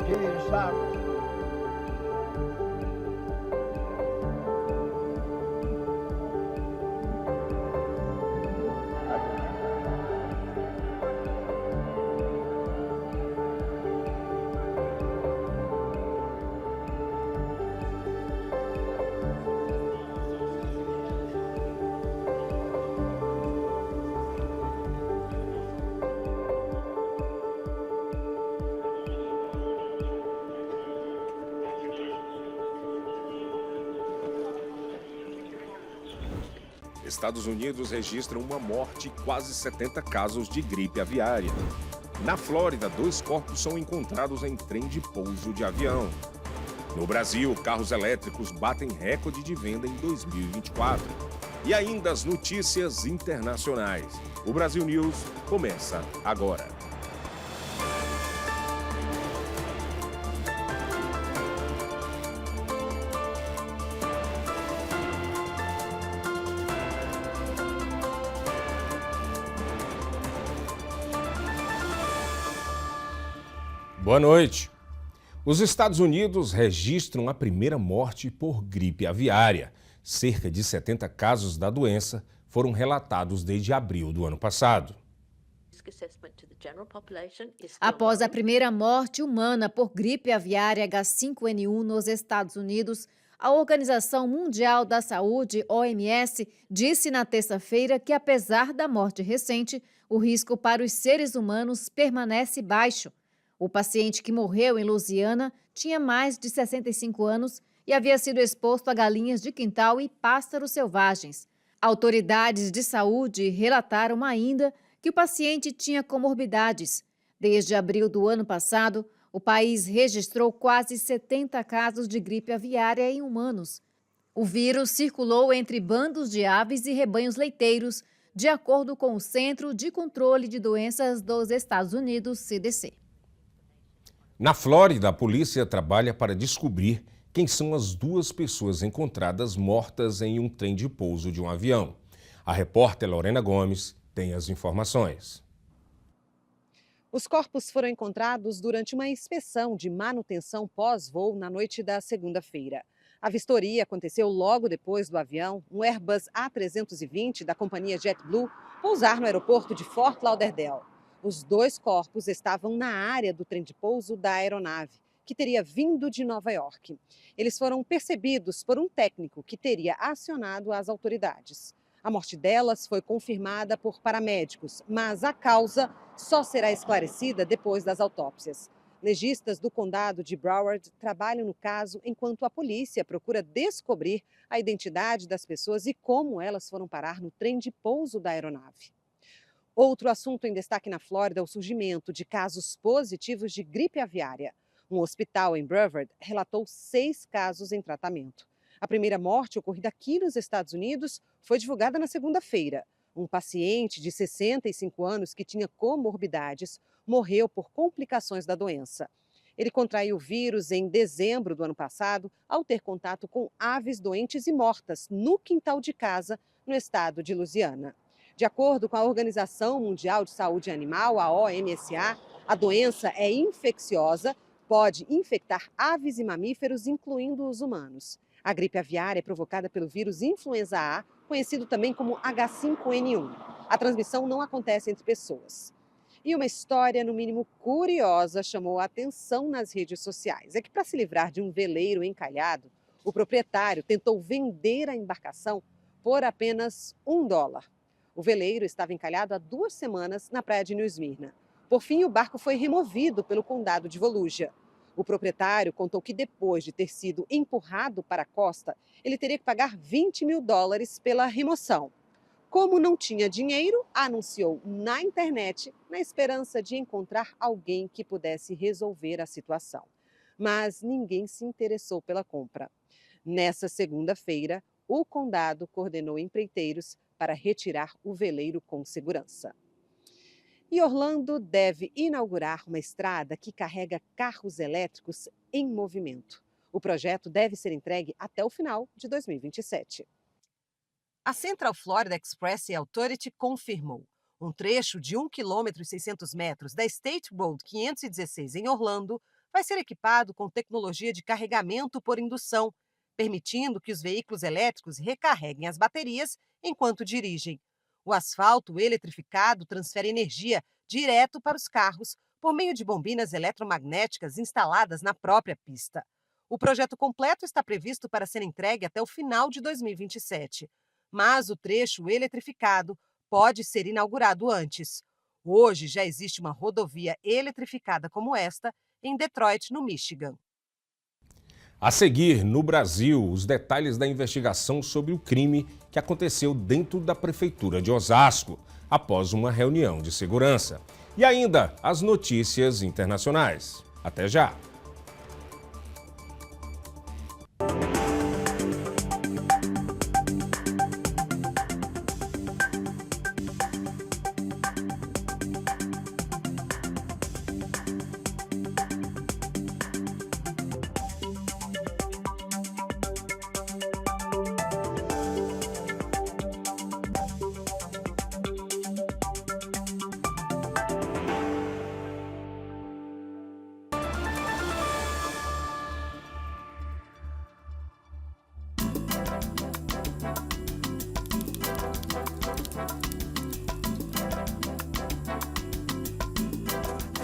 Quem sabe? Estados Unidos registram uma morte e quase 70 casos de gripe aviária. Na Flórida, 2 corpos são encontrados em trem de pouso de avião. No Brasil, carros elétricos batem recorde de venda em 2024. E ainda as notícias internacionais. O Brasil News começa agora. Boa noite. Os Estados Unidos registram a primeira morte por gripe aviária. Cerca de 70 casos da doença foram relatados desde abril do ano passado. Após a primeira morte humana por gripe aviária H5N1 nos Estados Unidos, a Organização Mundial da Saúde, OMS, disse na terça-feira que, apesar da morte recente, o risco para os seres humanos permanece baixo. O paciente que morreu em Louisiana tinha mais de 65 anos e havia sido exposto a galinhas de quintal e pássaros selvagens. Autoridades de saúde relataram ainda que o paciente tinha comorbidades. Desde abril do ano passado, o país registrou quase 70 casos de gripe aviária em humanos. O vírus circulou entre bandos de aves e rebanhos leiteiros, de acordo com o Centro de Controle de Doenças dos Estados Unidos, CDC. Na Flórida, a polícia trabalha para descobrir quem são as 2 pessoas encontradas mortas em um trem de pouso de um avião. A repórter Lorena Gomes tem as informações. Os corpos foram encontrados durante uma inspeção de manutenção pós-voo na noite da segunda-feira. A vistoria aconteceu logo depois do avião, um Airbus A320 da companhia JetBlue, pousar no aeroporto de Fort Lauderdale. Os 2 corpos estavam na área do trem de pouso da aeronave, que teria vindo de Nova York. Eles foram percebidos por um técnico que teria acionado as autoridades. A morte delas foi confirmada por paramédicos, mas a causa só será esclarecida depois das autópsias. Legistas do condado de Broward trabalham no caso enquanto a polícia procura descobrir a identidade das pessoas e como elas foram parar no trem de pouso da aeronave. Outro assunto em destaque na Flórida é o surgimento de casos positivos de gripe aviária. Um hospital em Brevard relatou 6 casos em tratamento. A primeira morte ocorrida aqui nos Estados Unidos foi divulgada na segunda-feira. Um paciente de 65 anos que tinha comorbidades morreu por complicações da doença. Ele contraiu o vírus em dezembro do ano passado ao ter contato com aves doentes e mortas no quintal de casa no estado de Louisiana. De acordo com a Organização Mundial de Saúde Animal, a OMSA, a doença é infecciosa, pode infectar aves e mamíferos, incluindo os humanos. A gripe aviária é provocada pelo vírus influenza A, conhecido também como H5N1. A transmissão não acontece entre pessoas. E uma história, no mínimo curiosa, chamou a atenção nas redes sociais. É que, para se livrar de um veleiro encalhado, o proprietário tentou vender a embarcação por apenas $1. O veleiro estava encalhado há 2 semanas na praia de New Smyrna. Por fim, o barco foi removido pelo condado de Volusia. O proprietário contou que depois de ter sido empurrado para a costa, ele teria que pagar $20 mil pela remoção. Como não tinha dinheiro, anunciou na internet na esperança de encontrar alguém que pudesse resolver a situação. Mas ninguém se interessou pela compra. Nessa segunda-feira, o condado coordenou empreiteiros para retirar o veleiro com segurança. E Orlando deve inaugurar uma estrada que carrega carros elétricos em movimento. O projeto deve ser entregue até o final de 2027. A Central Florida Express Authority confirmou. Um trecho de 1,6 km da State Road 516 em Orlando vai ser equipado com tecnologia de carregamento por indução, permitindo que os veículos elétricos recarreguem as baterias enquanto dirigem. O asfalto eletrificado transfere energia direto para os carros por meio de bobinas eletromagnéticas instaladas na própria pista. O projeto completo está previsto para ser entregue até o final de 2027, mas o trecho eletrificado pode ser inaugurado antes. Hoje já existe uma rodovia eletrificada como esta em Detroit, no Michigan. A seguir, no Brasil, os detalhes da investigação sobre o crime que aconteceu dentro da Prefeitura de Osasco, após uma reunião de segurança. E ainda as notícias internacionais. Até já!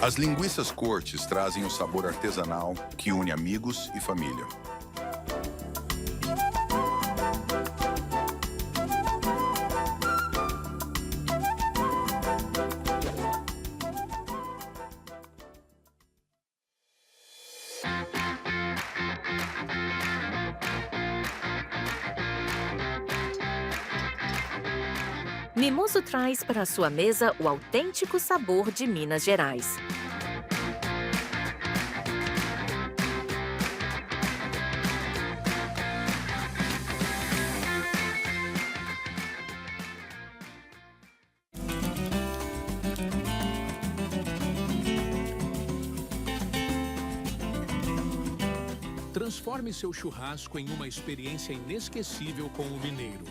As linguiças Cortes trazem o sabor artesanal que une amigos e família. Mimoso traz para a sua mesa o autêntico sabor de Minas Gerais. Transforme seu churrasco em uma experiência inesquecível com o mineiro.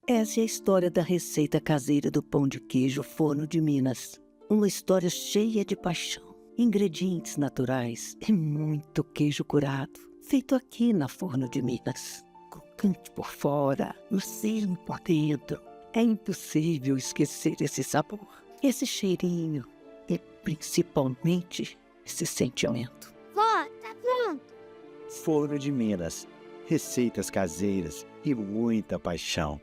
Essa é a história da receita caseira do pão de queijo Forno de Minas. Uma história cheia de paixão, ingredientes naturais e muito queijo curado, feito aqui na Forno de Minas. Crocante por fora, macio por dentro. É impossível esquecer esse sabor, esse cheirinho e principalmente esse sentimento. Vó, tá pronto. Forno de Minas, receitas caseiras e muita paixão.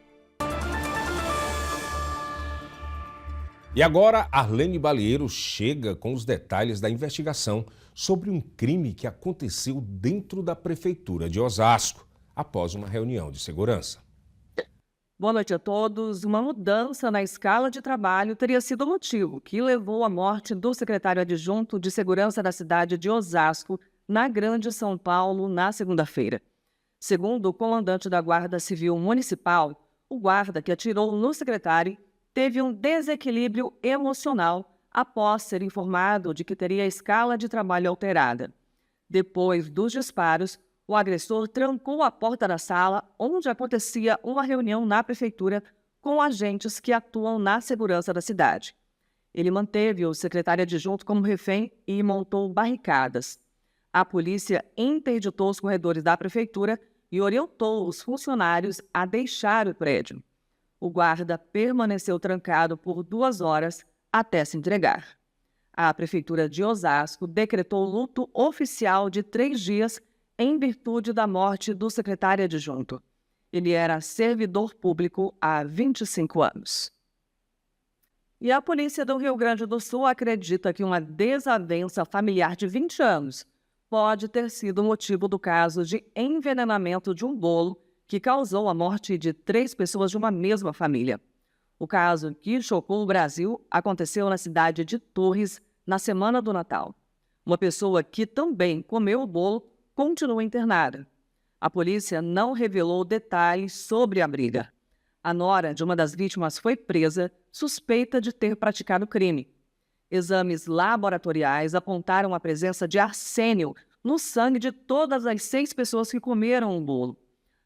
E agora, Arlene Balieiro chega com os detalhes da investigação sobre um crime que aconteceu dentro da Prefeitura de Osasco, após uma reunião de segurança. Boa noite a todos. Uma mudança na escala de trabalho teria sido o motivo que levou à morte do secretário adjunto de segurança da cidade de Osasco, na Grande São Paulo, na segunda-feira. Segundo o comandante da Guarda Civil Municipal, o guarda que atirou no secretário teve um desequilíbrio emocional após ser informado de que teria a escala de trabalho alterada. Depois dos disparos, o agressor trancou a porta da sala onde acontecia uma reunião na prefeitura com agentes que atuam na segurança da cidade. Ele manteve o secretário adjunto como refém e montou barricadas. A polícia interditou os corredores da prefeitura e orientou os funcionários a deixar o prédio. O guarda permaneceu trancado por 2 horas até se entregar. A Prefeitura de Osasco decretou luto oficial de 3 dias em virtude da morte do secretário adjunto. Ele era servidor público há 25 anos. E a polícia do Rio Grande do Sul acredita que uma desavença familiar de 20 anos pode ter sido o motivo do caso de envenenamento de um bolo que causou a morte de 3 pessoas de uma mesma família. O caso, que chocou o Brasil, aconteceu na cidade de Torres, na semana do Natal. Uma pessoa que também comeu o bolo continua internada. A polícia não revelou detalhes sobre a briga. A nora de uma das vítimas foi presa, suspeita de ter praticado crime. Exames laboratoriais apontaram a presença de arsênio no sangue de todas as 6 pessoas que comeram o bolo.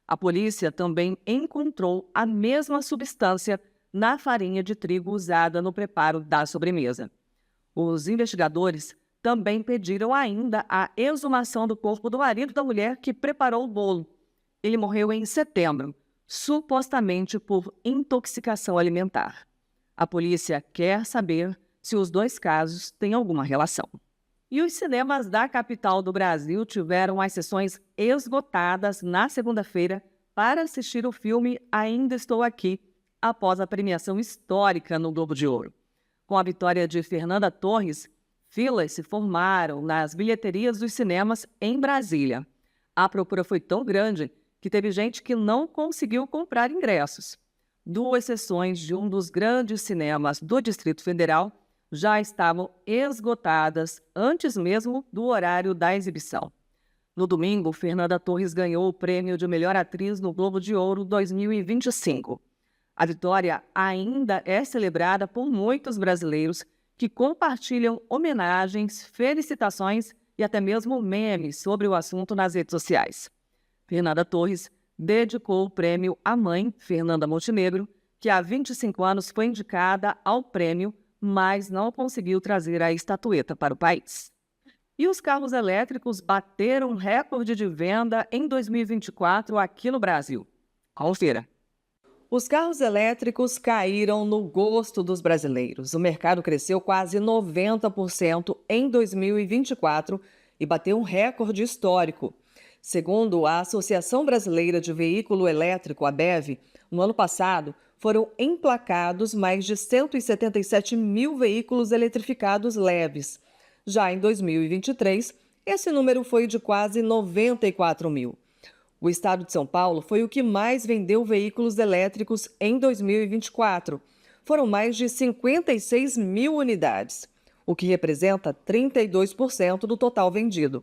A polícia também encontrou a mesma substância na farinha de trigo usada no preparo da sobremesa. Os investigadores também pediram ainda a exumação do corpo do marido da mulher que preparou o bolo. Ele morreu em setembro, supostamente por intoxicação alimentar. A polícia quer saber se os 2 casos têm alguma relação. E os cinemas da capital do Brasil tiveram as sessões esgotadas na segunda-feira para assistir o filme Ainda Estou Aqui, após a premiação histórica no Globo de Ouro. Com a vitória de Fernanda Torres, filas se formaram nas bilheterias dos cinemas em Brasília. A procura foi tão grande que teve gente que não conseguiu comprar ingressos. 2 sessões de um dos grandes cinemas do Distrito Federal já estavam esgotadas antes mesmo do horário da exibição. No domingo, Fernanda Torres ganhou o prêmio de melhor atriz no Globo de Ouro 2025. A vitória ainda é celebrada por muitos brasileiros que compartilham homenagens, felicitações e até mesmo memes sobre o assunto nas redes sociais. Fernanda Torres dedicou o prêmio à mãe, Fernanda Montenegro, que há 25 anos foi indicada ao prêmio, mas não conseguiu trazer a estatueta para o país. E os carros elétricos bateram recorde de venda em 2024 aqui no Brasil. Confira. Os carros elétricos caíram no gosto dos brasileiros. O mercado cresceu quase 90% em 2024 e bateu um recorde histórico. Segundo a Associação Brasileira de Veículo Elétrico, a ABEV, no ano passado foram emplacados mais de 177 mil veículos eletrificados leves. Já em 2023, esse número foi de quase 94 mil. O estado de São Paulo foi o que mais vendeu veículos elétricos em 2024. Foram mais de 56 mil unidades, o que representa 32% do total vendido.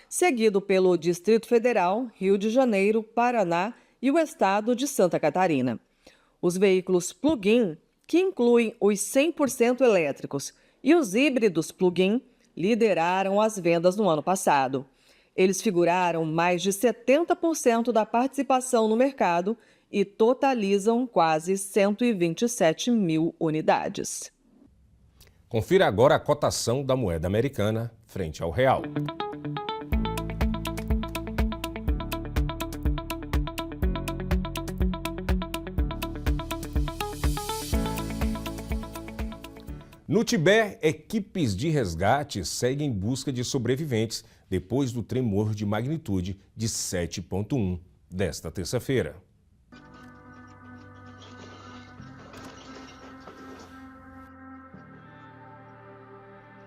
Seguido pelo Distrito Federal, Rio de Janeiro, Paraná e o estado de Santa Catarina. Os veículos plug-in, que incluem os 100% elétricos, e os híbridos plug-in, lideraram as vendas no ano passado. Eles figuraram mais de 70% da participação no mercado e totalizam quase 127 mil unidades. Confira agora a cotação da moeda americana frente ao real. No Tibete, equipes de resgate seguem em busca de sobreviventes depois do tremor de magnitude de 7,1 desta terça-feira.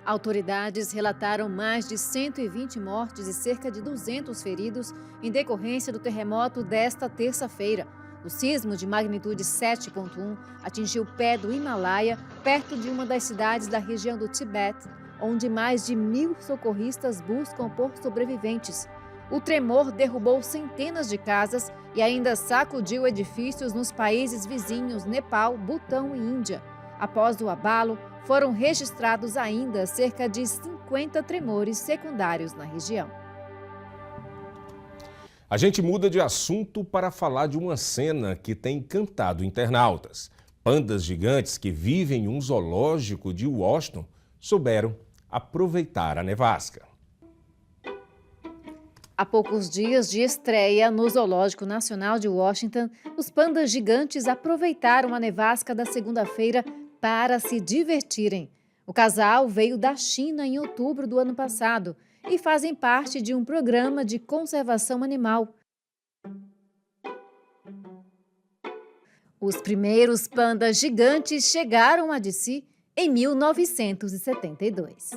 Autoridades relataram mais de 120 mortes e cerca de 200 feridos em decorrência do terremoto desta terça-feira. O sismo de magnitude 7,1 atingiu o pé do Himalaia, perto de uma das cidades da região do Tibete, onde mais de 1.000 socorristas buscam por sobreviventes. O tremor derrubou centenas de casas e ainda sacudiu edifícios nos países vizinhos Nepal, Butão e Índia. Após o abalo, foram registrados ainda cerca de 50 tremores secundários na região. A gente muda de assunto para falar de uma cena que tem encantado internautas. Pandas gigantes que vivem em um zoológico de Washington souberam aproveitar a nevasca. Há poucos dias de estreia no Zoológico Nacional de Washington, os pandas gigantes aproveitaram a nevasca da segunda-feira para se divertirem. O casal veio da China em outubro do ano passado e fazem parte de um programa de conservação animal. Os primeiros pandas gigantes chegaram a DC em 1972.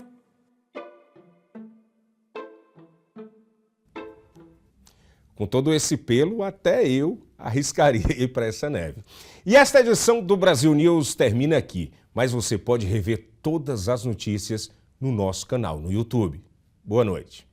Com todo esse pelo, até eu arriscaria ir para essa neve. E esta edição do Brasil News termina aqui, mas você pode rever todas as notícias no nosso canal no YouTube. Boa noite.